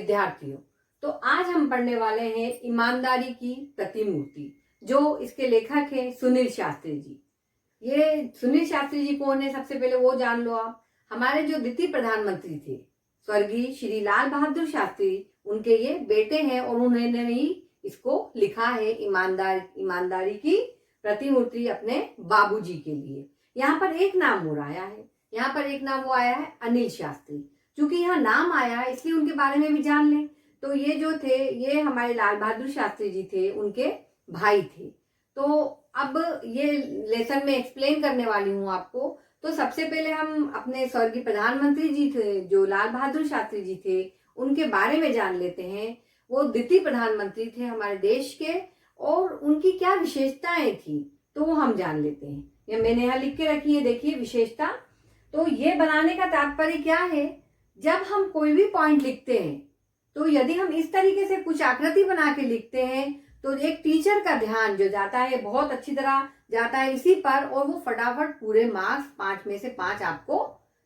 विद्यार्थियों, तो आज हम पढ़ने वाले हैं ईमानदारी की प्रतिमूर्ति, जो इसके लेखक हैं सुनील शास्त्री जी। ये सुनील शास्त्री जी कौन है, सबसे पहले वो जान लो आप। हमारे जो द्वितीय प्रधानमंत्री थे स्वर्गीय श्री लाल बहादुर शास्त्री, उनके ये बेटे हैं और उन्होंने ही इसको लिखा है ईमानदारी की प्रतिमूर्ति अपने बाबूजी के लिए। यहाँ पर एक नाम और आया है, यहाँ पर एक नाम वो आया है अनिल शास्त्री। क्योंकि यहाँ नाम आया है इसलिए उनके बारे में भी जान लें। तो ये जो थे ये हमारे लाल बहादुर शास्त्री जी थे, उनके भाई थे। तो अब ये लेसन में एक्सप्लेन करने वाली हूँ आपको। तो सबसे पहले हम अपने स्वर्गीय प्रधानमंत्री जी थे जो लाल बहादुर शास्त्री जी थे, उनके बारे में जान लेते हैं। वो द्वितीय प्रधानमंत्री थे हमारे देश के, और उनकी क्या विशेषताएं थी तो वो हम जान लेते हैं। ये मैंने यहाँ लिख के रखी है, देखिए विशेषता। तो ये बनाने का तात्पर्य क्या है, जब हम कोई भी पॉइंट लिखते हैं तो यदि हम इस तरीके से कुछ आकृति बना के लिखते हैं तो एक टीचर का ध्यान जो जाता है बहुत अच्छी तरह जाता है इसी पर, और वो फटाफट पूरे मार्क्स 5 में से 5 आपको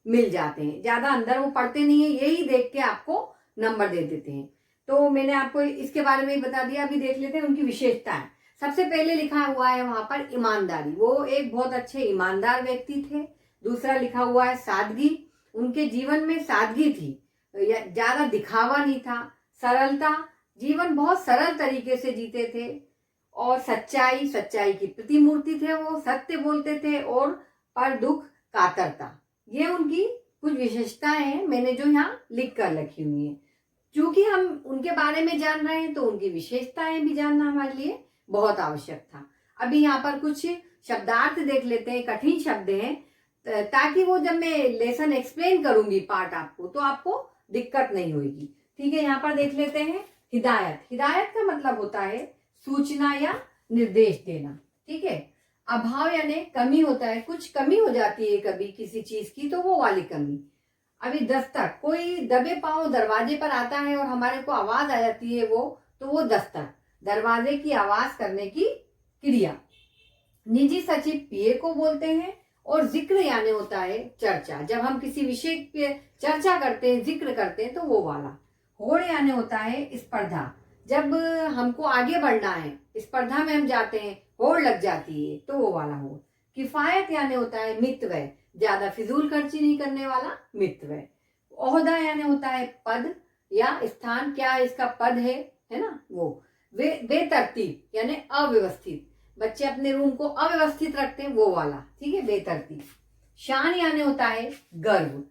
मिल जाते हैं। ज्यादा अंदर वो पढ़ते नहीं है, यही देख के आपको नंबर दे देते हैं। तो मैंने आपको इसके बारे में ही बता दिया। अभी देख लेते हैं उनकी विशेषताएं। सबसे पहले लिखा हुआ है वहां पर ईमानदारी, वो एक बहुत अच्छे ईमानदार व्यक्ति थे। दूसरा लिखा हुआ है सादगी, उनके जीवन में सादगी थी, ज्यादा दिखावा नहीं था। सरलता, जीवन बहुत सरल तरीके से जीते थे। और सच्चाई, सच्चाई की प्रतिमूर्ति थे वो, सत्य बोलते थे। और पर दुख कातरता, ये उनकी कुछ विशेषताएं हैं मैंने जो यहाँ लिख कर रखी हुई है। क्योंकि हम उनके बारे में जान रहे हैं तो उनकी विशेषताएं भी जानना हमारे लिए बहुत आवश्यक था। अभी यहाँ पर कुछ शब्दार्थ देख लेते हैं, कठिन शब्द हैं, ताकि वो जब मैं लेसन एक्सप्लेन करूंगी पार्ट आपको तो आपको दिक्कत नहीं होगी। ठीक है, यहाँ पर देख लेते हैं हिदायत। हिदायत का मतलब होता है सूचना या निर्देश देना। ठीक है, अभाव यानी कमी होता है, कुछ कमी हो जाती है कभी किसी चीज की, तो वो वाली कमी। अभी दस्तक, कोई दबे पांव दरवाजे पर आता है और हमारे को आवाज आ जाती है तो वो दस्तक, दरवाजे की आवाज करने की क्रिया। निजी सचिव पीए को बोलते हैं। और जिक्र यानी होता है चर्चा, जब हम किसी विषय पे चर्चा करते हैं, जिक्र करते हैं तो वो वाला। होड़ यानी होता है स्पर्धा, जब हमको आगे बढ़ना है, स्पर्धा में हम जाते हैं, होड़ लग जाती है तो वो वाला होड़। किफायत यानी होता है मितव्यय, ज्यादा फिजूल खर्ची नहीं करने वाला मितव्यय। ओहदा यानी होता है पद या स्थान, क्या इसका पद है ना वो। बेतरतीब यानी अव्यवस्थित, बच्चे अपने रूम को अव्यवस्थित रखते हैं वो वाला। ठीक है, बेतरतीब। शान यानी होता है गर्व,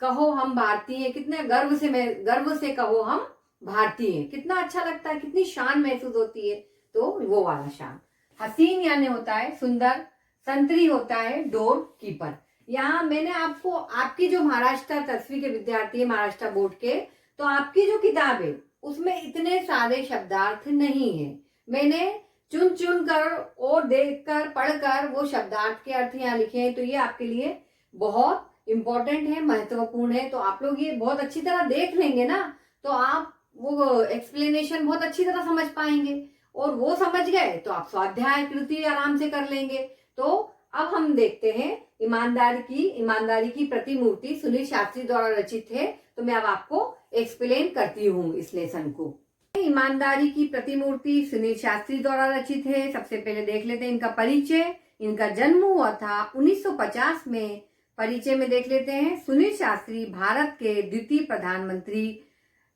कहो हम भारतीय हैं, कितने गर्व से कहो हम भारतीय हैं, कितना अच्छा लगता है, कितनी शान महसूस होती है, तो वो वाला शान। हसीन यानी होता है सुंदर। संतरी होता है डोर कीपर। यहाँ मैंने आपको, आपकी जो महाराष्ट्र 10वीं के विद्यार्थी है महाराष्ट्र बोर्ड के, तो आपकी जो किताब है उसमें इतने सारे शब्दार्थ नहीं है। मैंने चुन चुन कर और देखकर पढ़कर वो शब्दार्थ के अर्थ यहाँ लिखे हैं, तो ये आपके लिए बहुत इंपॉर्टेंट है, महत्वपूर्ण है। तो आप लोग ये बहुत अच्छी तरह देख लेंगे ना तो आप वो एक्सप्लेनेशन बहुत अच्छी तरह समझ पाएंगे, और वो समझ गए तो आप स्वाध्याय कृति आराम से कर लेंगे। तो अब हम देखते हैं ईमानदारी की प्रतिमूर्ति सुनील शास्त्री द्वारा रचित है। तो मैं अब आपको एक्सप्लेन करती हूँ इस लेसन को। ईमानदारी की प्रतिमूर्ति सुनील शास्त्री द्वारा रचित है। सबसे पहले देख लेते हैं इनका परिचय। इनका जन्म हुआ था 1950 में। परिचय में देख लेते हैं, सुनील शास्त्री भारत के द्वितीय प्रधानमंत्री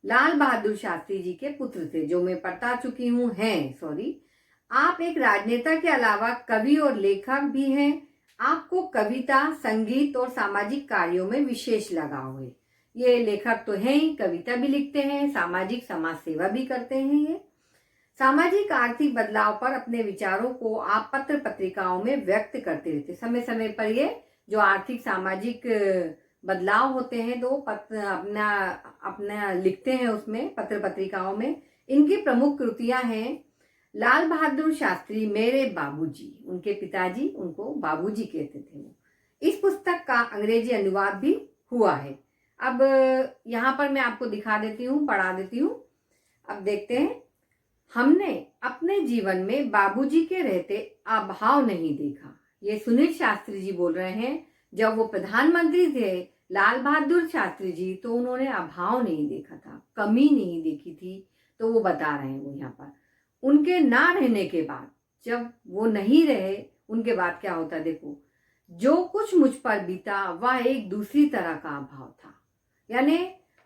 लाल बहादुर शास्त्री जी के पुत्र थे, जो मैं बता चुकी हूँ हैं। आप एक राजनेता के अलावा कवि और लेखक भी हैं। आपको कविता, संगीत और सामाजिक कार्यों में विशेष लगाव है। ये लेखक तो हैं ही, कविता भी लिखते हैं, सामाजिक समाज सेवा भी करते हैं। ये सामाजिक आर्थिक बदलाव पर अपने विचारों को आप पत्र पत्रिकाओं में व्यक्त करते रहते। समय समय पर ये जो आर्थिक सामाजिक बदलाव होते हैं तो अपना लिखते हैं उसमें, पत्र पत्रिकाओं में। इनकी प्रमुख कृतियां हैं लाल बहादुर शास्त्री मेरे बाबूजी, उनके पिताजी उनको बाबूजी कहते थे वो। इस पुस्तक का अंग्रेजी अनुवाद भी हुआ है। अब यहाँ पर मैं आपको दिखा देती हूँ, पढ़ा देती हूँ। अब देखते हैं, हमने अपने जीवन में बाबूजी के रहते अभाव नहीं देखा। ये सुनील शास्त्री जी बोल रहे हैं, जब वो प्रधानमंत्री थे लाल बहादुर शास्त्री जी तो उन्होंने अभाव नहीं देखा था, कमी नहीं देखी थी, तो वो बता रहे हैं वो यहाँ पर। उनके ना रहने के बाद, जब वो नहीं रहे, उनके बाद क्या होता देखो, जो कुछ मुझ पर बीता वह एक दूसरी तरह का अभाव था। यानी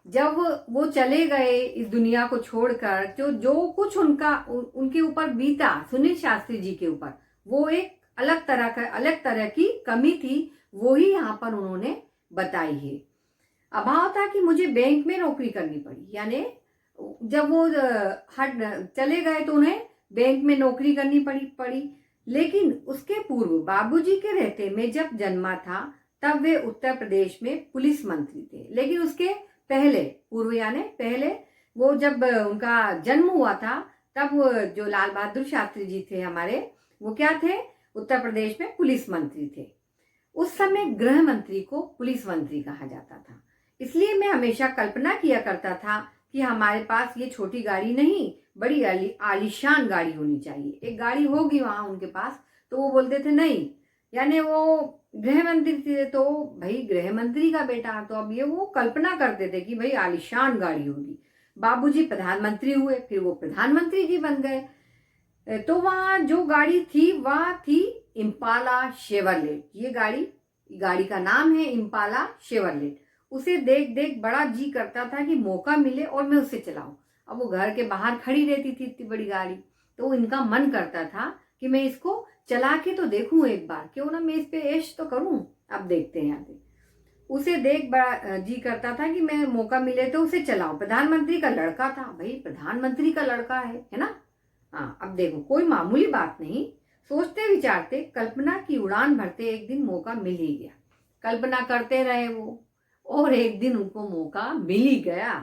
जब वो चले गए इस दुनिया को छोड़कर, जो जो कुछ उनके ऊपर बीता, सुनील शास्त्री जी के ऊपर, वो एक अलग तरह की कमी थी, वो ही यहाँ पर उन्होंने बताई है। अभाव था कि मुझे बैंक में नौकरी करनी पड़ी, यानी जब वो हट चले गए तो उन्हें बैंक में नौकरी करनी पड़ी। लेकिन उसके पूर्व बाबूजी के रहते में जब जन्मा था तब वे उत्तर प्रदेश में पुलिस मंत्री थे। लेकिन उसके पहले, पूर्व यानी पहले, वो जब उनका जन्म हुआ था तब वो जो लाल बहादुर शास्त्री जी थे हमारे, वो क्या थे, उत्तर प्रदेश में पुलिस मंत्री थे। उस समय गृह मंत्री को पुलिस मंत्री कहा जाता था। इसलिए मैं हमेशा कल्पना किया करता था कि हमारे पास ये छोटी गाड़ी नहीं, बड़ी आलीशान गाड़ी होनी चाहिए। एक गाड़ी होगी वहां उनके पास, तो वो बोलते थे नहीं, यानी वो गृह मंत्री थे तो भाई गृह मंत्री का बेटा, तो अब ये वो कल्पना करते थे कि भाई आलीशान गाड़ी होगी। बाबूजी प्रधानमंत्री हुए, फिर वो प्रधानमंत्री जी बन गए। तो वहां जो गाड़ी थी वह थी इम्पाला शेवरलेट। ये गाड़ी का नाम है इम्पाला शेवरलेट। उसे देख देख बड़ा जी करता था कि मौका मिले और मैं उसे चलाऊं। अब वो घर के बाहर खड़ी रहती थी इतनी बड़ी गाड़ी, तो इनका मन करता था कि मैं इसको चला के तो देखूं एक बार, क्यों ना मैं इस पे ऐश तो करूं। अब देखते हैं आगे। उसे देख बड़ा जी करता था कि मैं मौका मिले तो उसे चलाऊं। प्रधानमंत्री का लड़का था, भाई प्रधानमंत्री का लड़का है ना। हाँ, अब देखो कोई मामूली बात नहीं। सोचते विचारते कल्पना की उड़ान भरते एक दिन मौका मिल ही गया। कल्पना करते रहे वो, और एक दिन उनको मौका मिल ही गया।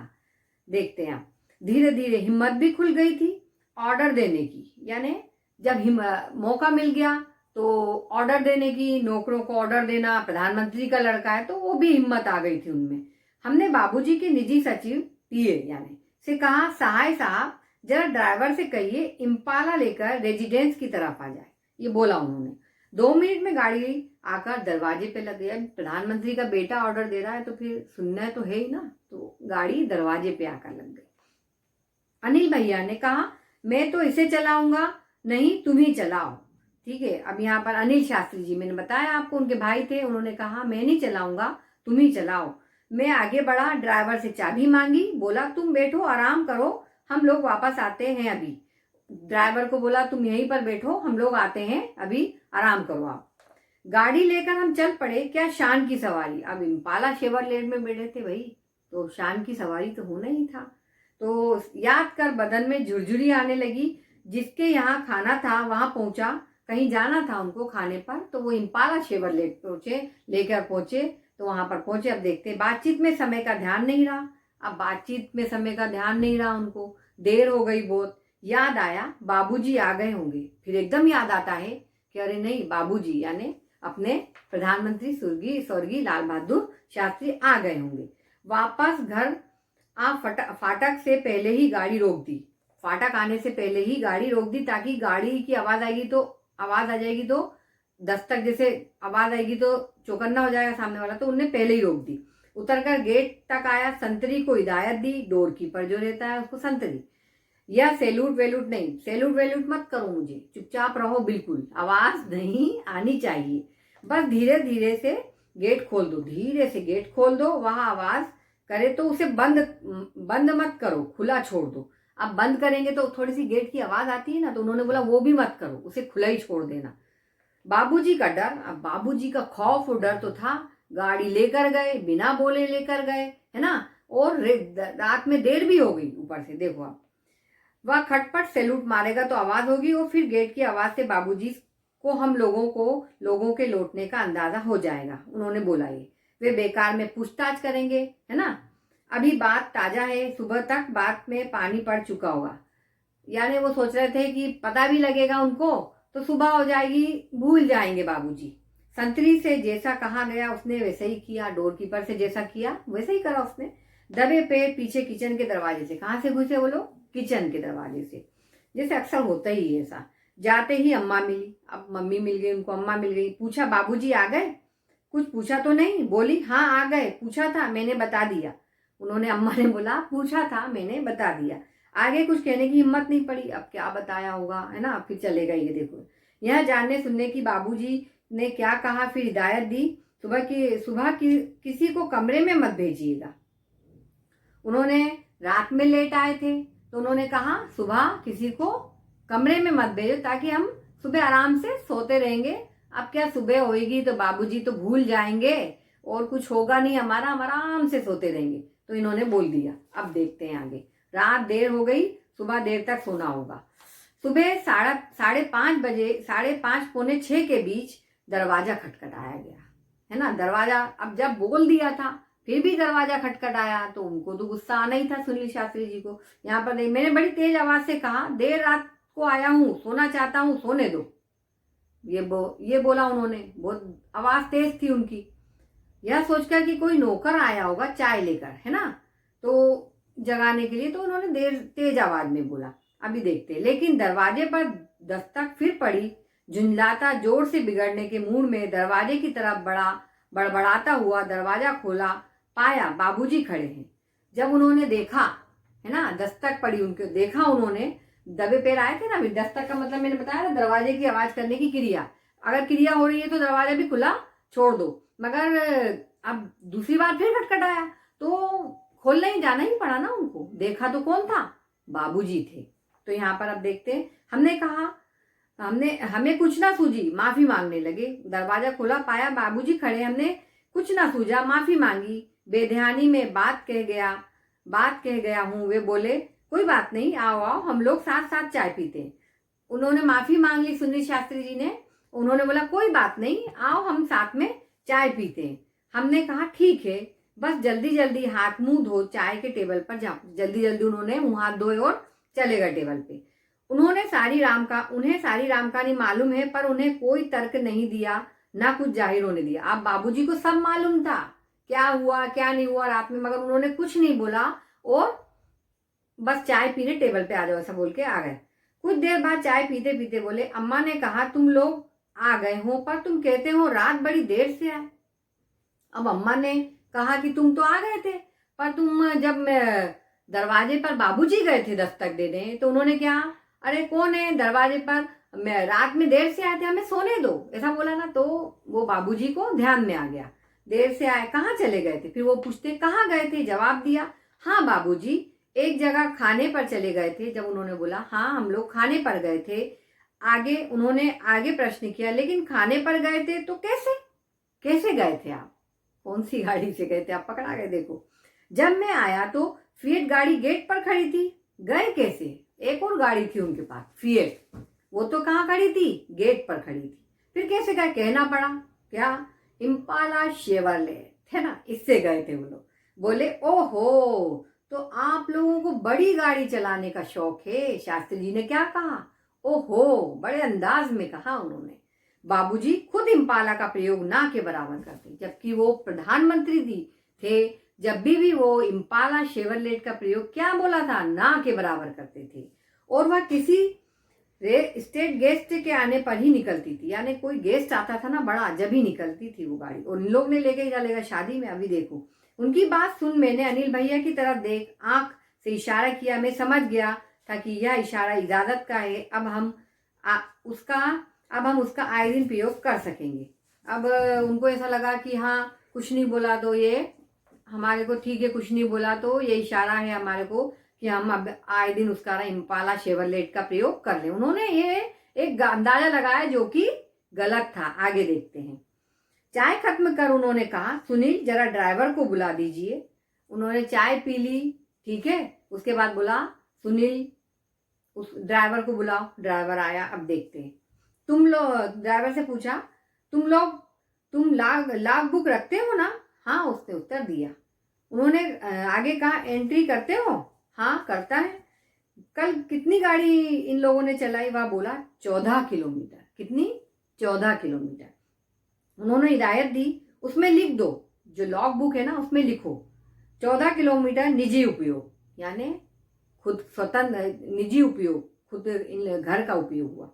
देखते हैं, धीरे धीरे हिम्मत भी खुल गई थी ऑर्डर देने की। यानी जब मौका मिल गया तो ऑर्डर देने की, नौकरों को ऑर्डर देना, प्रधानमंत्री का लड़का है तो वो भी हिम्मत आ गई थी उनमें। हमने बाबूजी के निजी सचिव पीए यानी से कहा, सहाय साहब जरा ड्राइवर से कहिए इम्पाला लेकर रेजिडेंस की तरफ आ जाए। ये बोला उन्होंने। 2 मिनट में गाड़ी आकर दरवाजे पे लग गया। प्रधानमंत्री का बेटा ऑर्डर दे रहा है तो फिर सुनना तो है ही ना, तो गाड़ी दरवाजे पे आकर लग गई। अनिल भैया ने कहा, मैं तो इसे चलाऊंगा, नहीं तुम ही चलाओ। ठीक है, अब यहाँ पर अनिल शास्त्री जी, मैंने बताया आपको उनके भाई थे, उन्होंने कहा मैं नहीं चलाऊंगा, तुम ही चलाओ। मैं आगे बढ़ा, ड्राइवर से चाबी मांगी, बोला तुम बैठो आराम करो, हम लोग वापस आते हैं अभी। ड्राइवर को बोला तुम यहीं पर बैठो, हम लोग आते हैं अभी, आराम करो आप। गाड़ी लेकर हम चल पड़े। क्या शान की सवारी। अब इम्पाला शेवरलेट में बैठे थे भाई, तो शान की सवारी तो होना ही था। तो याद कर बदन में झुरझुरी आने लगी। जिसके यहाँ खाना था वहां पहुंचा, कहीं जाना था उनको खाने पर, तो वो इम्पाला शेवरलेट लेकर पहुंचे। तो वहां पर पहुंचे। अब देखते, बातचीत में समय का ध्यान नहीं रहा। अब बातचीत में समय का ध्यान नहीं रहा उनको, देर हो गई बहुत। याद आया बाबूजी आ गए होंगे। फिर एकदम याद आता है कि अरे नहीं, बाबूजी यानी अपने प्रधानमंत्री स्वर्गीय लाल बहादुर शास्त्री आ गए होंगे। वापस घर फाटक से पहले ही गाड़ी रोक दी। फाटक आने से पहले ही गाड़ी रोक दी, ताकि गाड़ी की आवाज आ जाएगी तो दस्तक जैसे आवाज आएगी तो चौकन्ना हो जाएगा सामने वाला, तो उनने पहले ही रोक दी। उतरकर गेट तक आया, संतरी को हिदायत दी, डोर कीपर जो रहता है उसको संतरी, या सैल्यूट वैल्यूट नहीं, सैल्यूट वैल्यूट मत करो मुझे, चुपचाप रहो, बिल्कुल आवाज नहीं आनी चाहिए। बस धीरे धीरे से गेट खोल दो, धीरे से गेट खोल दो। वहां आवाज करे तो उसे बंद मत करो, खुला छोड़ दो। अब बंद करेंगे तो थोड़ी सी गेट की आवाज आती है ना, तो उन्होंने बोला वो भी मत करो, उसे खुला ही छोड़ देना। बाबूजी का डर, अब बाबूजी का खौफ और डर तो था। गाड़ी लेकर गए, बिना बोले लेकर गए, है ना, और रात में देर भी हो गई ऊपर से। देखो आप, वह खटपट सैल्यूट मारेगा तो आवाज होगी, और फिर गेट की आवाज से बाबूजी को हम लोगों के लौटने का अंदाजा हो जाएगा। उन्होंने बोला ये वे बेकार में पूछताछ करेंगे, है ना। अभी बात ताजा है, सुबह तक बात में पानी पड़ चुका होगा। यानी वो सोच रहे थे कि पता भी लगेगा उनको तो सुबह हो जाएगी, भूल जाएंगे बाबूजी। संतरी से जैसा कहा गया उसने वैसे ही किया, डोर कीपर से जैसा किया वैसे ही करा उसने। दबे पेट पीछे किचन के दरवाजे से, कहाँ से घुसे वो लोग, किचन के दरवाजे से, जैसे अक्सर होता ही ऐसा। जाते ही अम्मा मिली। अब मम्मी मिल गई उनको, अम्मा मिल गई। पूछा बाबूजी आ गए। कुछ पूछा तो नहीं? बोली हाँ आ गए, पूछा था मैंने बता दिया। उन्होंने, अम्मा ने बोला पूछा था मैंने बता दिया। आगे कुछ कहने की हिम्मत नहीं पड़ी, अब क्या बताया होगा, है ना। फिर चले गए। ये देखो, यह जानने सुनने की बाबूजी ने क्या कहा, फिर हिदायत दी सुबह की किसी को कमरे में मत भेजिएगा। उन्होंने रात में लेट आए थे तो उन्होंने कहा सुबह किसी को कमरे में मत भेजो, ताकि हम सुबह आराम से सोते रहेंगे। अब क्या सुबह होएगी तो बाबूजी तो भूल जाएंगे और कुछ होगा नहीं हमारा, हम आराम से सोते रहेंगे। तो इन्होंने बोल दिया। अब देखते हैं आगे। रात देर हो गई, सुबह देर तक सोना होगा। सुबह 5:30 5:30 पौने 6 के बीच दरवाजा खटखटाया गया, है ना। दरवाजा, अब जब बोल दिया था फिर भी दरवाजा खटखटाया तो उनको तो गुस्सा आना ही था, सुनील शास्त्री जी को। यहाँ पर मैंने बड़ी तेज आवाज से कहा, देर रात को आया हूँ, सोना चाहता हूँ, सोने दो। ये बोला उन्होंने, बहुत आवाज तेज थी उनकी। यह सोचकर कि कोई नौकर आया होगा चाय लेकर, है ना, तो जगाने के लिए, तो उन्होंने तेज आवाज में बोला। अभी देखते। लेकिन दरवाजे पर दस्तक फिर पड़ी। झुंझलाता, जोर से बिगड़ने के मूड में दरवाजे की तरफ बड़बड़ाता हुआ दरवाजा खोला, पाया बाबूजी खड़े हैं। जब उन्होंने देखा, है ना, दस्तक पड़ी उनके, देखा उन्होंने, दबे पैर आए थे ना। अभी दस्तक का मतलब मैंने बताया ना, दरवाजे की आवाज करने की क्रिया। अगर क्रिया हो रही है तो दरवाजा भी खुला छोड़ दो। मगर अब दूसरी बार फिर खटखटाया तो खोलने ही जाना ही पड़ा ना उनको। देखा तो कौन था? बाबूजी थे। तो यहाँ पर अब देखते हैं। हमने कहा हमें कुछ ना सूझी, माफी मांगने लगे। दरवाजा खोला, पाया बाबूजी खड़े। हमने कुछ ना सूझा, माफी मांगी। बेध्यानी में बात कह गया हूँ। वे बोले कोई बात नहीं, आओ आओ, हम लोग साथ साथ चाय पीते हैं। उन्होंने माफी मांग ली सुनील शास्त्री जी ने। उन्होंने बोला कोई बात नहीं, आओ हम साथ में चाय पीते हैं। हमने कहा ठीक है, बस जल्दी जल्दी हाथ मुंह धो चाय के टेबल पर जाओ। जल्दी जल्दी उन्होंने मुंह हाथ धोए और चले गए टेबल पे। उन्हें सारी राम कहानी मालूम है, पर उन्हें कोई तर्क नहीं दिया, ना कुछ जाहिर होने दिया। अब बाबूजी को सब मालूम था क्या हुआ क्या नहीं हुआ रात में, मगर उन्होंने कुछ नहीं बोला और बस चाय पीने टेबल पे आ जाओ ऐसा बोल के आ गए। कुछ देर बाद चाय पीते पीते बोले, अम्मा ने कहा तुम लोग आ गए हो, पर तुम कहते हो रात बड़ी देर से आए। अब अम्मा ने कहा कि तुम तो आ गए थे, पर तुम जब दरवाजे पर बाबूजी गए थे दस्तक देने, तो उन्होंने क्या, अरे कौन है दरवाजे पर, मैं रात में देर से आए थे, हमें सोने दो, ऐसा बोला ना। तो वो बाबूजी को ध्यान में आ गया, देर से आए, कहाँ चले गए थे। फिर वो पूछते कहाँ गए थे, जवाब दिया हाँ बाबूजी एक जगह खाने पर चले गए थे। जब उन्होंने बोला हाँ हम लोग खाने पर गए थे, उन्होंने आगे प्रश्न किया, लेकिन खाने पर गए थे तो कैसे गए थे आप, कौन सी गाड़ी से गए थे आप, पकड़ा गए। देखो, जब मैं आया तो फिएट गाड़ी गेट पर खड़ी थी, गए कैसे, एक और गाड़ी थी उनके पास फिएट, वो तो कहाँ खड़ी थी, गेट पर खड़ी थी। फिर कैसे गए, कहना पड़ा क्या, इम्पाला शेवरलेट, है ना, इससे गए थे वो लोग। बोले ओहो, तो आप लोगों को बड़ी गाड़ी चलाने का शौक है। शास्त्री जी ने क्या कहा, ओहो, बड़े अंदाज में कहा उन्होंने। बाबूजी खुद इम्पाला का प्रयोग ना के बराबर करते, जबकि वो प्रधानमंत्री थे। जब भी वो इम्पाला शेवरलेट का प्रयोग क्या बोला था, ना के बराबर करते थे। और वह किसी स्टेट गेस्ट के आने पर ही निकलती थी, यानी कोई गेस्ट आता था ना बड़ा, जब ही निकलती थी वो गाड़ी। और इन लोग ने लेके चलेगा शादी में। अभी देखो, उनकी बात सुन मैंने अनिल भैया की तरफ देख आंख से इशारा किया। मैं समझ गया था कि यह इशारा इजाजत का है। अब हम उसका आए दिन प्रयोग कर सकेंगे। अब उनको ऐसा लगा कि हाँ कुछ नहीं बोला तो ये हमारे को ठीक है, कुछ नहीं बोला तो ये इशारा है हमारे को कि हम अब आए दिन उसका इम्पाला शेवरलेट का प्रयोग कर लें। उन्होंने ये एक अंदाजा लगाया जो कि गलत था। आगे देखते हैं। चाय खत्म कर उन्होंने कहा, सुनील जरा ड्राइवर को बुला दीजिए। उन्होंने चाय पी ली, ठीक है, उसके बाद बोला सुनील उस ड्राइवर को बुलाओ। ड्राइवर आया। अब देखते हैं। ड्राइवर से पूछा, तुम लॉग बुक रखते हो ना? हाँ, उसने उत्तर दिया। उन्होंने आगे कहा, एंट्री करते हो? हाँ करता है। कल कितनी गाड़ी इन लोगों ने चलाई? वह बोला 14 किलोमीटर। कितनी? 14 किलोमीटर। उन्होंने हिदायत दी, उसमें लिख दो, जो लॉग बुक है ना उसमें लिखो 14 किलोमीटर निजी उपयोग, यानी खुद स्वतंत्र निजी उपयोग, खुद इन घर का उपयोग हुआ।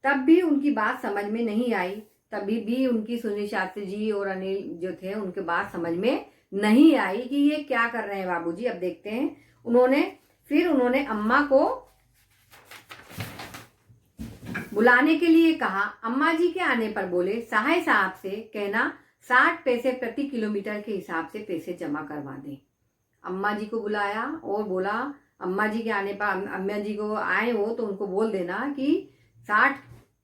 तब भी उनकी बात समझ में नहीं आई। तभी भी उनकी सुनील शास्त्री जी और अनिल जो थे उनके बात समझ में नहीं आई कि ये क्या कर रहे हैं बाबूजी। अब देखते हैं। उन्होंने अम्मा को बुलाने के लिए कहा। अम्मा जी के आने पर बोले, सहाय साहब से कहना 60 पैसे प्रति किलोमीटर के हिसाब से पैसे जमा करवा दें। अम्मा जी को बुलाया और बोला, अम्मा जी के आने पर अम्मा जी को आए हो तो उनको बोल देना कि 60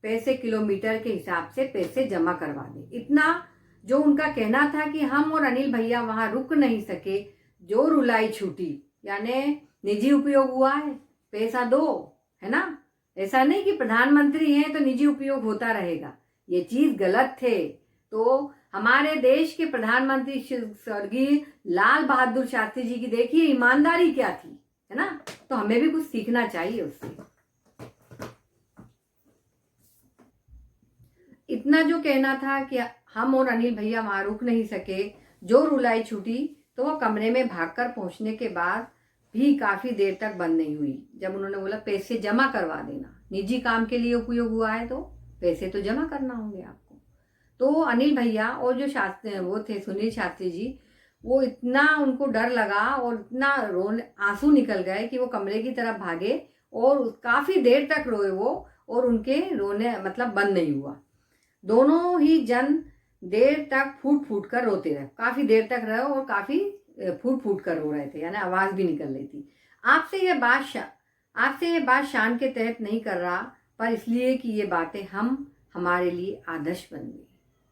पैसे किलोमीटर के हिसाब से पैसे जमा करवा दें। इतना जो उनका कहना था कि हम और अनिल भैया वहां रुक नहीं सके, जो रुलाई छूटी, यानी निजी उपयोग हुआ है, पैसा दो, है ना। ऐसा नहीं कि प्रधानमंत्री हैं तो निजी उपयोग होता रहेगा, ये चीज गलत थे। तो हमारे देश के प्रधानमंत्री स्वर्गीय लाल बहादुर शास्त्री जी की देखिए ईमानदारी क्या थी, है ना। तो हमें भी कुछ सीखना चाहिए उससे। इतना जो कहना था कि हम और अनिल भैया वहां रुक नहीं सके, जो रुलाई छूटी, तो वो कमरे में भागकर पहुंचने के बाद भी काफी देर तक बंद नहीं हुई। जब उन्होंने बोला पैसे जमा करवा देना, निजी काम के लिए उपयोग हुआ है तो पैसे तो जमा करना होंगे आपको। तो अनिल भैया और जो शास्त्री वो थे सुनील शास्त्री जी, वो इतना उनको डर लगा और इतना आंसू निकल गए कि वो कमरे की तरफ भागे और काफी देर तक रोए वो, और उनके रोने मतलब बंद नहीं हुआ। दोनों ही जन देर तक फूट फूट कर रोते रहे, काफी देर तक रहे और काफी फूट फूट कर रो रहे थे, यानी आवाज भी निकल रही थी। आपसे ये बात शान के तहत नहीं कर रहा, पर इसलिए कि ये बातें हमारे लिए आदर्श बन गई।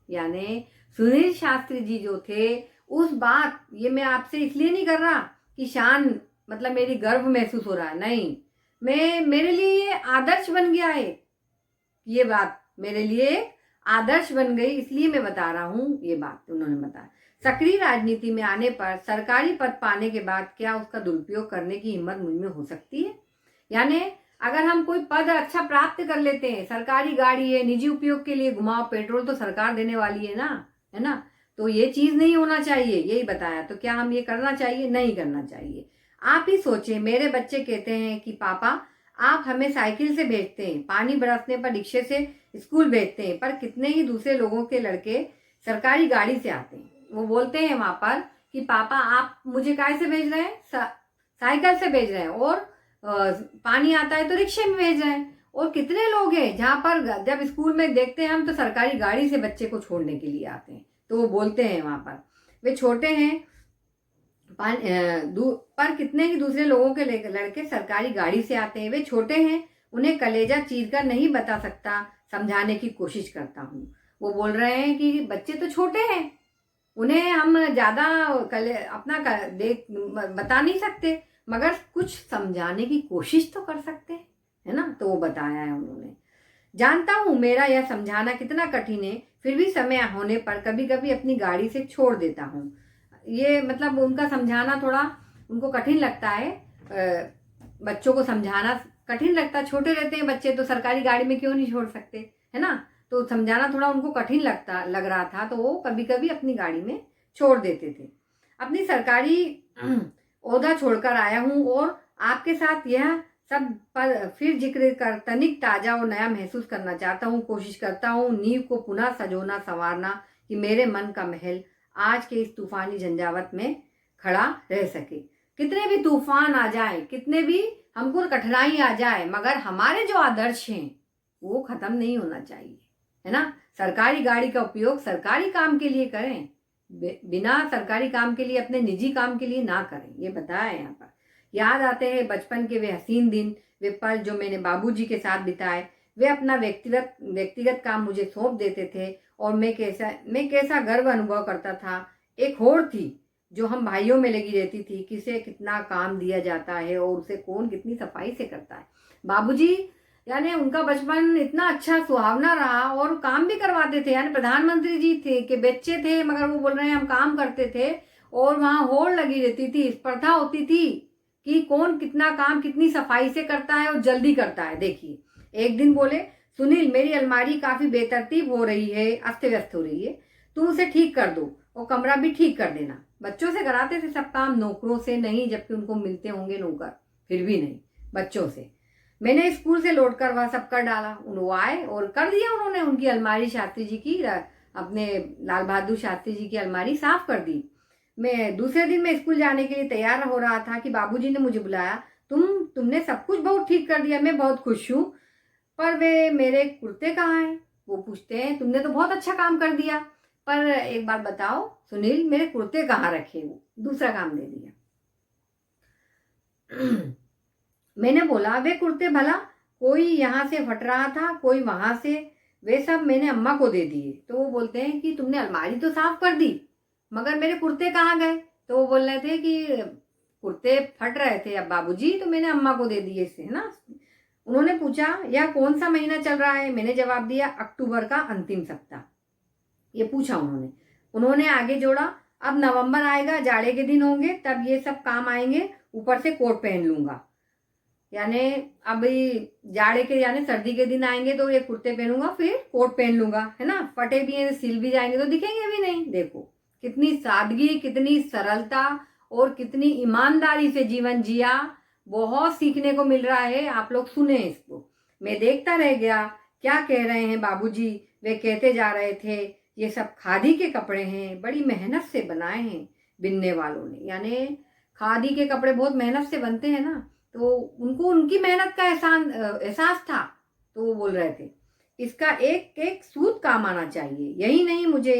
यानी सुनील शास्त्री जी जो थे, उस बात ये मैं आपसे इसलिए नहीं कर रहा कि शान मतलब मेरी गर्व महसूस हो रहा है, नहीं, मेरे लिए ये आदर्श बन गया है। ये बात मेरे लिए आदर्श बन गई, इसलिए मैं बता रहा हूं। ये बात उन्होंने बताया। सक्रिय राजनीति में आने पर सरकारी पद पाने के बाद क्या उसका दुरुपयोग करने की हिम्मत मुझ में हो सकती है? यानी अगर हम कोई पद अच्छा प्राप्त कर लेते हैं, सरकारी गाड़ी है, निजी उपयोग के लिए घुमाओ, पेट्रोल तो सरकार देने वाली है ना, है ना, तो ये चीज नहीं होना चाहिए, यही बताया। तो क्या हम ये करना चाहिए? नहीं करना चाहिए। आप ही सोचें, मेरे बच्चे कहते हैं कि पापा आप हमें साइकिल से भेजते हैं, पानी बरसने पर रिक्शे से स्कूल भेजते हैं, पर कितने ही दूसरे लोगों के लड़के सरकारी गाड़ी से आते हैं। वो बोलते हैं वहां पर कि पापा आप मुझे काय से भेज रहे हैं? साइकिल से भेज रहे हैं, और पानी आता है तो रिक्शे में भेज रहे हैं। और कितने लोग हैं जहां पर जब स्कूल में देखते हैं हम तो सरकारी गाड़ी से बच्चे को छोड़ने के लिए आते हैं। तो वो बोलते हैं वहां पर वे छोटे हैं, पर कितने ही दूसरे लोगों के लड़के सरकारी गाड़ी से आते हैं। वे छोटे हैं, उन्हें कलेजा चीरकर नहीं बता सकता, समझाने की कोशिश करता हूँ। वो बोल रहे हैं कि बच्चे तो छोटे हैं, उन्हें हम ज्यादा अपना बता नहीं सकते, मगर कुछ समझाने की कोशिश तो कर सकते हैं, है ना। तो वो बताया है उन्होंने। जानता हूं मेरा यह समझाना कितना कठिन है, फिर भी समय होने पर कभी कभी अपनी गाड़ी से छोड़ देता हूँ। ये मतलब उनका समझाना थोड़ा उनको कठिन लगता है, बच्चों को समझाना कठिन लगता है। छोटे रहते हैं बच्चे तो सरकारी गाड़ी में क्यों नहीं छोड़ सकते, है ना। तो समझाना थोड़ा उनको कठिन लग रहा था, तो वो कभी कभी अपनी गाड़ी में छोड़ देते थे। अपनी सरकारी ओहदा छोड़कर आया हूँ और आपके साथ यह सब पर फिर जिक्र कर तनिक ताजा और नया महसूस करना चाहता हूँ। कोशिश करता हूँ नींव को पुनः सजोना संवारना, कि मेरे मन का महल आज के इस तूफानी झंझावत में खड़ा रह सके। कितने भी तूफान आ जाए, कितने भी हमको कठिनाई आ जाए, मगर हमारे जो आदर्श हैं वो खत्म नहीं होना चाहिए, है ना। सरकारी गाड़ी का उपयोग सरकारी काम के लिए करें, बिना सरकारी काम के लिए अपने निजी काम के लिए ना करें, ये बताया है यहाँ पर। याद आते हैं बचपन के वे हसीन दिन, वे पल जो मैंने बाबूजी के साथ बिताए। वे अपना व्यक्तिगत काम मुझे सौंप देते थे और मैं कैसा गर्व अनुभव करता था। एक होड़ थी जो हम भाइयों में लगी रहती थी, किसे कितना काम दिया जाता है और उसे कौन कितनी सफाई से करता है। बाबूजी यानी उनका बचपन इतना अच्छा सुहावना रहा और काम भी करवाते थे, यानी प्रधानमंत्री जी थे के बच्चे थे, मगर वो बोल रहे हैं हम काम करते थे। और वहां होड़ लगी रहती थी, स्पर्धा होती थी कि कौन कितना काम कितनी सफाई से करता है और जल्दी करता है। देखिए एक दिन बोले, सुनील मेरी अलमारी काफी बेतरतीब हो रही है, अस्त व्यस्त हो रही है, तुम उसे ठीक कर दो और कमरा भी ठीक कर देना। बच्चों से कराते थे सब काम, नौकरों से नहीं, जबकि उनको मिलते होंगे नौकर, फिर भी नहीं, बच्चों से। मैंने स्कूल से लौट कर वह सब कर डाला। वो आए और कर दिया उन्होंने, उनकी अलमारी शास्त्री जी की, अपने लाल बहादुर शास्त्री जी की अलमारी साफ कर दी। मैं दूसरे दिन मैं स्कूल जाने के लिए तैयार हो रहा था कि बाबूजी ने मुझे बुलाया। तुमने सब कुछ बहुत ठीक कर दिया, मैं बहुत खुश हूँ, पर वे मेरे कुर्ते कहाँ हैं? वो पूछते हैं तुमने तो बहुत अच्छा काम कर दिया, पर एक बात बताओ सुनील, मेरे कुर्ते कहाँ रखे? वो दूसरा काम दे दिया। मैंने बोला वे कुर्ते भला कोई यहाँ से फट रहा था, कोई वहां से, वे सब मैंने अम्मा को दे दिए। तो वो बोलते हैं कि तुमने अलमारी तो साफ कर दी, मगर मेरे कुर्ते कहाँ गए? तो वो बोल रहे थे कि कुर्ते फट रहे थे अब बाबूजी, तो मैंने अम्मा को दे दिए इसे, है ना। उन्होंने पूछा यह कौन सा महीना चल रहा है? मैंने जवाब दिया अक्टूबर का अंतिम सप्ताह। ये पूछा उन्होंने आगे जोड़ा अब नवंबर आएगा, जाड़े के दिन होंगे, तब ये सब काम आएंगे, ऊपर से कोट पहन लूंगा। यानी अभी जाड़े के यानी सर्दी के दिन आएंगे तो ये कुर्ते पहनूंगा, फिर कोट पहन लूंगा, है ना। फटे भी हैं, सिल भी जाएंगे तो दिखेंगे भी नहीं। देखो कितनी सादगी, कितनी सरलता और कितनी ईमानदारी से जीवन जिया। बहुत सीखने को मिल रहा है, आप लोग सुने इसको। मैं देखता रह गया क्या कह रहे हैं बाबूजी। वे कहते जा रहे थे ये सब खादी के कपड़े हैं, बड़ी मेहनत से बनाए हैं बिनने वालों ने। यानी खादी के कपड़े बहुत मेहनत से बनते हैं ना, तो उनको उनकी मेहनत का एहसास था। तो वो बोल रहे थे इसका एक एक सूत काम आना चाहिए। यही नहीं, मुझे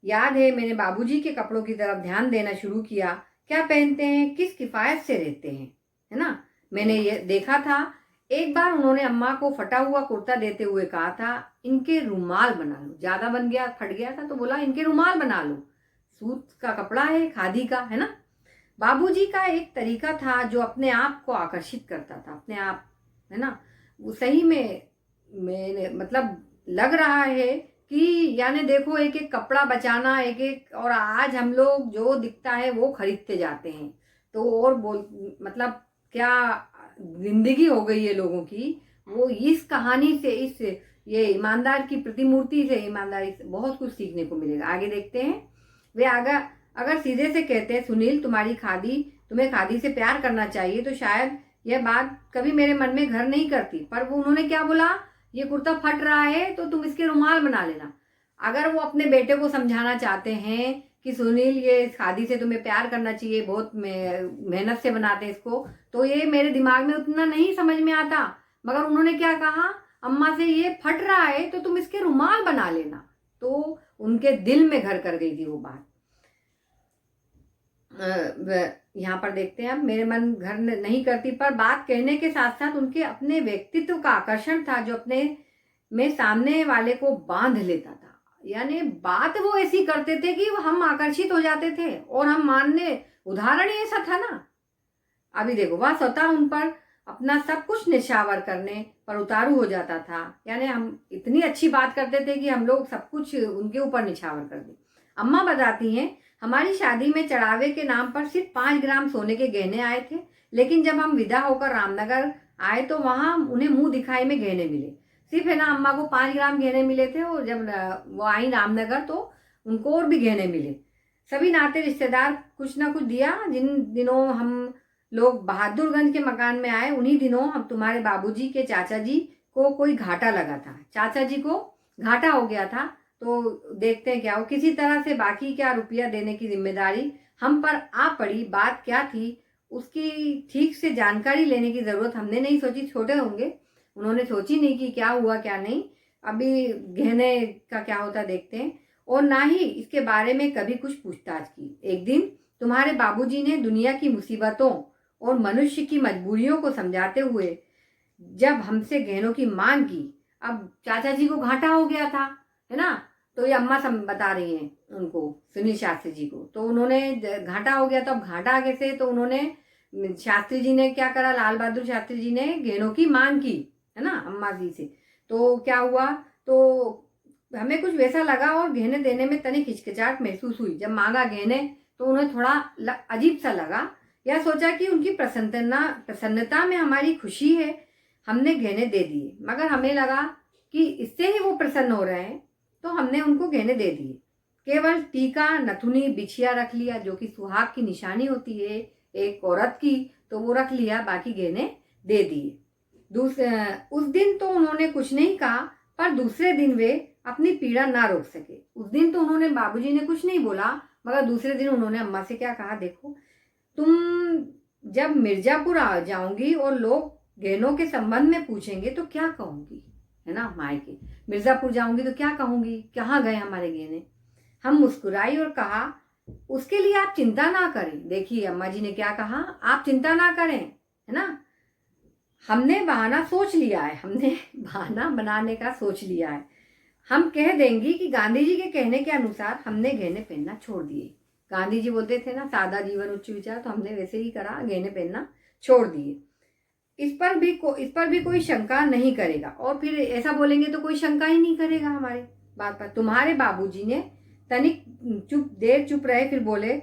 याद है मैंने बाबूजी के कपड़ों की तरफ ध्यान देना शुरू किया, क्या पहनते हैं, किस किफायत से रहते हैं, है ना। मैंने ये देखा था एक बार उन्होंने अम्मा को फटा हुआ कुर्ता देते हुए कहा था इनके रुमाल बना लो। ज्यादा बन गया, फट गया था, तो बोला इनके रुमाल बना लो, सूत का कपड़ा है, खादी का, है ना। बाबूजी का एक तरीका था जो अपने आप को आकर्षित करता था, अपने आप, है ना। वो सही में मैंने मतलब लग रहा है कि यानी देखो एक एक कपड़ा बचाना, एक एक, और आज हम लोग जो दिखता है वो खरीदते जाते हैं। तो और बोल मतलब क्या जिंदगी हो गई है लोगों की। वो इस कहानी से, इस ये ईमानदार की प्रतिमूर्ति से, ईमानदारी से बहुत कुछ सीखने को मिलेगा। आगे देखते हैं। वे आगे अगर सीधे से कहते हैं सुनील तुम्हें खादी से प्यार करना चाहिए, तो शायद यह बात कभी मेरे मन में घर नहीं करती। पर वो उन्होंने क्या बोला, ये कुर्ता फट रहा है तो तुम इसके रुमाल बना लेना। अगर वो अपने बेटे को समझाना चाहते हैं कि सुनील ये खादी से तुम्हें प्यार करना चाहिए, बहुत मेहनत से बनाते हैं इसको, तो ये मेरे दिमाग में उतना नहीं समझ में आता। मगर उन्होंने क्या कहा, अम्मा से ये फट रहा है तो तुम इसके रुमाल बना लेना। तो उनके दिल में घर कर गई थी वो बात। यहाँ पर देखते हैं अब, मेरे मन घर नहीं करती, पर बात कहने के साथ साथ उनके अपने व्यक्तित्व का आकर्षण था जो अपने में सामने वाले को बांध लेता था। यानी बात वो ऐसी करते थे कि हम आकर्षित हो जाते थे और हम मानने, उदाहरण ही ऐसा था ना। अभी देखो वह स्वतः उन पर अपना सब कुछ निछावर करने पर उतारू हो जाता था। यानी हम इतनी अच्छी बात करते थे कि हम लोग सब कुछ उनके ऊपर निछावर कर दें। अम्मा बताती हैं हमारी शादी में चढ़ावे के नाम पर सिर्फ 5 ग्राम सोने के गहने आए थे, लेकिन जब हम विदा होकर रामनगर आए तो वहां उन्हें मुंह दिखाई में गहने मिले। सिर्फ है ना अम्मा को 5 ग्राम गहने मिले थे, और जब वो आई रामनगर तो उनको और भी गहने मिले। सभी नाते रिश्तेदार कुछ ना कुछ दिया। जिन दिनों हम लोग बहादुरगंज के मकान में आए, उन्हीं दिनों हम तुम्हारे बाबूजी के चाचा जी को कोई घाटा लगा था। चाचा जी को घाटा हो गया था, तो देखते हैं क्या हो। किसी तरह से बाकी क्या रुपया देने की जिम्मेदारी हम पर आ पड़ी। बात क्या थी उसकी ठीक से जानकारी लेने की जरूरत हमने नहीं सोची, छोटे होंगे, उन्होंने सोची नहीं कि क्या हुआ क्या नहीं। अभी गहने का क्या होता देखते हैं। और ना ही इसके बारे में कभी कुछ पूछताछ की। एक दिन तुम्हारे बाबूजी ने दुनिया की मुसीबतों और मनुष्य की मजबूरियों को समझाते हुए जब हमसे गहनों की मांग की, अब चाचा जी को घाटा हो गया था, है ना। तो ये अम्मा बता रही हैं उनको, सुनील शास्त्री जी को। तो उन्होंने घाटा हो गया, तो अब घाटा कैसे, तो उन्होंने शास्त्री जी ने क्या करा, लाल बहादुर शास्त्री जी ने गहनों की मांग की, है ना, अम्मा जी से। तो क्या हुआ, तो हमें कुछ वैसा लगा और गहने देने में तनिक हिचकिचाहट महसूस हुई। जब मांगा गहने तो उन्हें थोड़ा अजीब सा लगा। यह सोचा कि उनकी प्रसन्नता में हमारी खुशी है, हमने गहने दे दिए। मगर हमें लगा कि इससे ही वो प्रसन्न हो रहे हैं, तो हमने उनको गहने दे दिए। केवल टीका, नथुनी, बिछिया रख लिया, जो कि सुहाग की निशानी होती है एक औरत की, तो वो रख लिया, बाकी गहने दे दिए। उस दिन तो उन्होंने कुछ नहीं कहा, पर दूसरे दिन वे अपनी पीड़ा ना रोक सके। उस दिन तो उन्होंने, बाबूजी ने कुछ नहीं बोला, मगर दूसरे दिन उन्होंने अम्मा से क्या कहा, देखो तुम जब मिर्जापुर आ जाऊंगी और लोग गहनों के संबंध में पूछेंगे तो क्या कहूंगी, है ना। मायके मिर्जापुर जाऊंगी तो क्या कहूंगी, कहाँ गए हमारे गहने। हम मुस्कुराई और कहा, उसके लिए आप चिंता ना करें। देखिए अम्मा जी ने क्या कहा, आप चिंता ना करें, है ना। हमने बहाना सोच लिया है, हमने बहाना बनाने का सोच लिया है। हम कह देंगी कि गांधी जी के कहने के अनुसार हमने गहने पहनना छोड़ दिए। गांधी जी बोलते थे ना, सादा जीवन उच्च विचार, तो हमने वैसे ही करा, गहने पहनना छोड़ दिए। इस पर भी कोई शंका नहीं करेगा। और फिर ऐसा बोलेंगे तो कोई शंका ही नहीं करेगा हमारी बात पर। तुम्हारे बाबूजी ने तनिक चुप रहे, फिर बोले,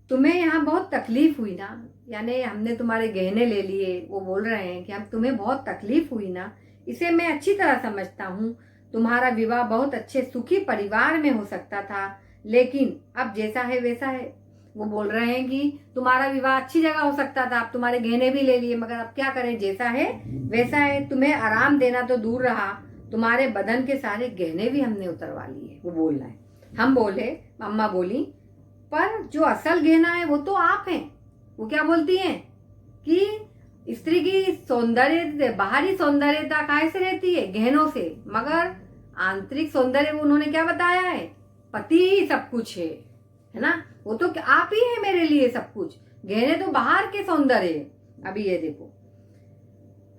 तुम्हें यहाँ बहुत तकलीफ हुई ना, यानी हमने तुम्हारे गहने ले लिए। वो बोल रहे हैं कि हम तुम्हें बहुत तकलीफ हुई ना, इसे मैं अच्छी तरह समझता हूँ। तुम्हारा विवाह बहुत अच्छे सुखी परिवार में हो सकता था, लेकिन अब जैसा है वैसा है। वो बोल रहे हैं कि तुम्हारा विवाह अच्छी जगह हो सकता था, अब तुम्हारे गहने भी ले लिए, मगर अब क्या करें, जैसा है वैसा है। तुम्हें आराम देना तो दूर रहा, तुम्हारे बदन के सारे गहने भी हमने उतरवा लिए। वो बोल रहा है। हम बोले, अम्मा बोली, पर जो असल गहना है वो तो आप हैं। वो क्या बोलती हैं कि स्त्री की सौंदर्य, बाहरी सौंदर्यता काहे से रहती है, गहनों से, मगर आंतरिक सौंदर्य उन्होंने क्या बताया है, पति ही सब कुछ है ना। वो तो आप ही है मेरे लिए सब कुछ, गहने तो बाहर के सौंदर्य। अभी ये देखो,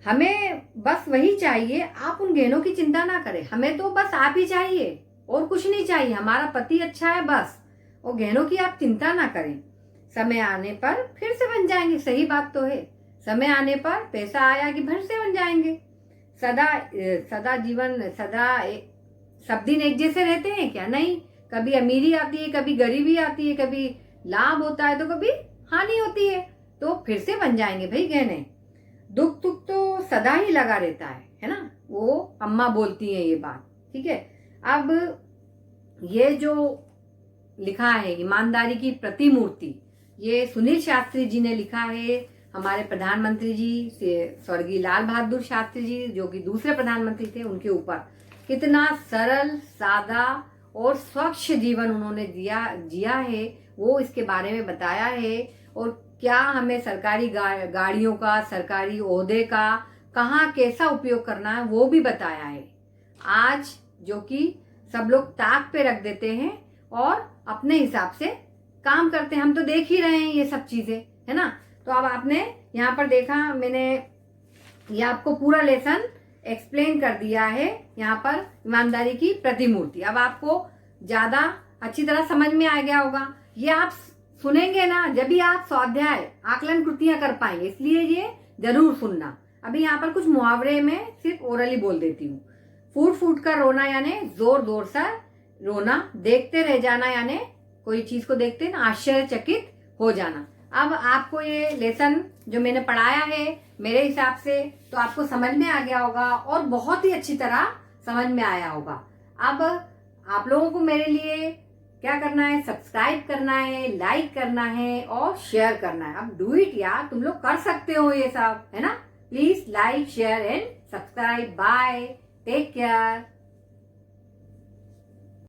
हमें बस वही चाहिए, आप उन गहनों की चिंता ना करें, हमें तो बस आप ही चाहिए और कुछ नहीं चाहिए, हमारा पति अच्छा है बस, और गहनों की आप चिंता ना करें। समय आने पर फिर से बन जाएंगे, सही बात तो है, समय आने पर पैसा आया कि फिर से बन जाएंगे। सदा जीवन सब दिन एक जैसे रहते हैं क्या, नहीं। कभी अमीरी आती है, कभी गरीबी आती है, कभी लाभ होता है तो कभी हानि होती है, तो फिर से बन जाएंगे भाई गहने। दुख तो सदा ही लगा रहता है ना। वो अम्मा बोलती है ये बात, ठीक है। अब ये जो लिखा है ईमानदारी की प्रतिमूर्ति, ये सुनील शास्त्री जी ने लिखा है। हमारे प्रधानमंत्री जी स्वर्गीय लाल बहादुर शास्त्री जी, जो कि दूसरे प्रधानमंत्री थे, उनके ऊपर कितना सरल, सादा और स्वच्छ जीवन उन्होंने जिया है, वो इसके बारे में बताया है। और क्या हमें सरकारी गाड़ियों का, सरकारी ओहदे का कहाँ कैसा उपयोग करना है वो भी बताया है। आज जो कि सब लोग ताक पे रख देते हैं और अपने हिसाब से काम करते हैं, हम तो देख ही रहे हैं ये सब चीजें, है ना। तो अब आपने यहाँ पर देखा, मैंने ये आपको पूरा लेसन एक्सप्लेन कर दिया है यहाँ पर ईमानदारी की प्रतिमूर्ति। अब आपको ज्यादा अच्छी तरह समझ में आ गया होगा। ये आप सुनेंगे ना, जब भी आप स्वाध्याय आकलन कृतियां कर पाएंगे, इसलिए ये जरूर सुनना। अभी यहाँ पर कुछ मुहावरे में सिर्फ ओरली बोल देती हूँ। फूट फूट कर रोना यानी जोर जोर सा रोना, देखते रह जाना यानी कोई चीज को देखते ना आश्चर्यचकित हो जाना। अब आपको ये लेसन जो मैंने पढ़ाया है, मेरे हिसाब से तो आपको समझ में आ गया होगा और बहुत ही अच्छी तरह समझ में आया होगा। अब आप लोगों को मेरे लिए क्या करना है, सब्सक्राइब करना है, लाइक करना है और शेयर करना है। अब डू इट यार, तुम लोग कर सकते हो ये सब, है ना। Please like, share and subscribe. Bye, take care.